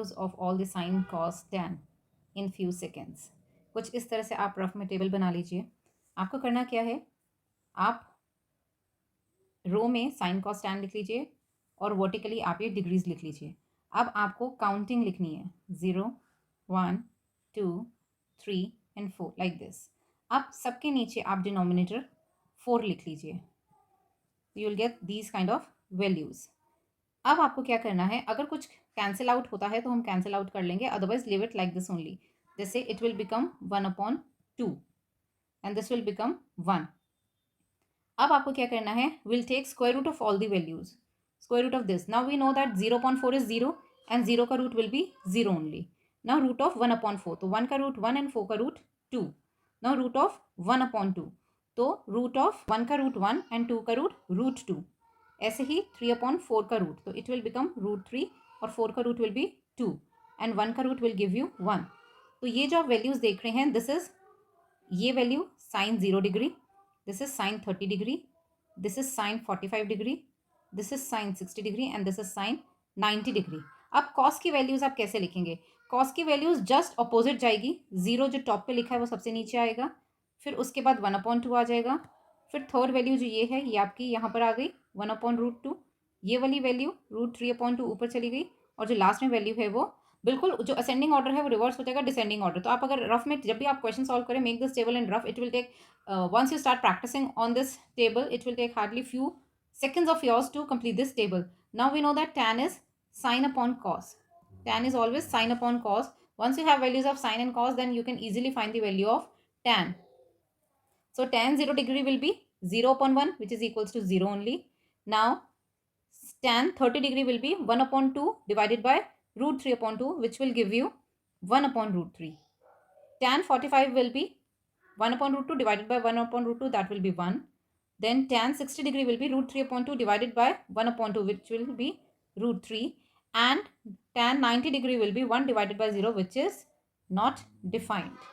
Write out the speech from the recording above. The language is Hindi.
values of all the sin, cos, tan in few seconds. कुछ इस तरह से आप रफ में टेबल बना लीजिए. आपको करना क्या है, आप रो में साइन कॉस टैन लिख लीजिए और वर्टिकली आप ये डिग्रीज लिख लीजिए. अब आपको काउंटिंग लिखनी है, 0, 1, 2, 3 एंड 4 लाइक दिस. अब सबके नीचे आप डिनोमिनेटर 4 लिख लीजिए. You will get these kind of values. अब आपको क्या करना है, अगर कुछ कैंसिल आउट होता है तो हम कैंसिल आउट कर लेंगे, otherwise live it like this only. जैसे it will become 1/2 and this will become 1. अब आपको क्या करना है, will take square root of all the values, square root of this. Now we know that 0/4 is 0 and 0 का root will be 0 only. Now root of 1/4, तो 1 का रूट 1 एंड 4 का रूट 2. नाउ रूट ऑफ 1/2, तो रूट ऑफ 1 का रूट 1 एंड 2 का रूट 2. ऐसे ही 3/4 का रूट, तो इट विल बिकम √3 और 4 का रूट विल बी 2 एंड 1 का रूट विल गिव यू 1. तो ये जो आप वैल्यूज देख रहे हैं, दिस इज ये value sine 0 degree, this is sine 30 degree, this is sine 45 degree, this is sine 60 degree and this is sine 90 degree. अब cos की वैल्यूज आप कैसे लिखेंगे, cos की वैल्यूज जस्ट अपोजिट जाएगी. 0 जो टॉप पे लिखा है वो सबसे नीचे आएगा, फिर उसके बाद 1/2 आ जाएगा, फिर थर्ड वैल्यू जो ये है ये आपकी यहाँ पर आ गई 1/√2. ये वाली वैल्यू √3/2 ऊपर चली गई, और जो लास्ट में वैल्यू है वो बिल्कुल जो असेंडिंग ऑर्डर है वो रिवर्स हो जाएगा डिसेंडिंग ऑर्डर. तो आप अगर रफ में जब भी आप क्वेश्चन सॉल्व करें, make this table in rough. It will take once you start practicing on this table, it will take hardly few seconds of yours to complete this table. Now we know that tan is sine upon cos. Tan is always sine upon cos. Once you have values of sine and cos, then you can easily find the value of tan. So tan 0 degree will be 0/1, which is equals to 0 only. Now tan 30 degree will be 1/2 divided by √3/2, which will give you 1/√3. Tan 45 will be 1/√2 divided by 1/√2, that will be 1. Then tan 60 degree will be √3/2 divided by 1/2, which will be √3. And tan 90 degree will be 1 divided by 0, which is not defined.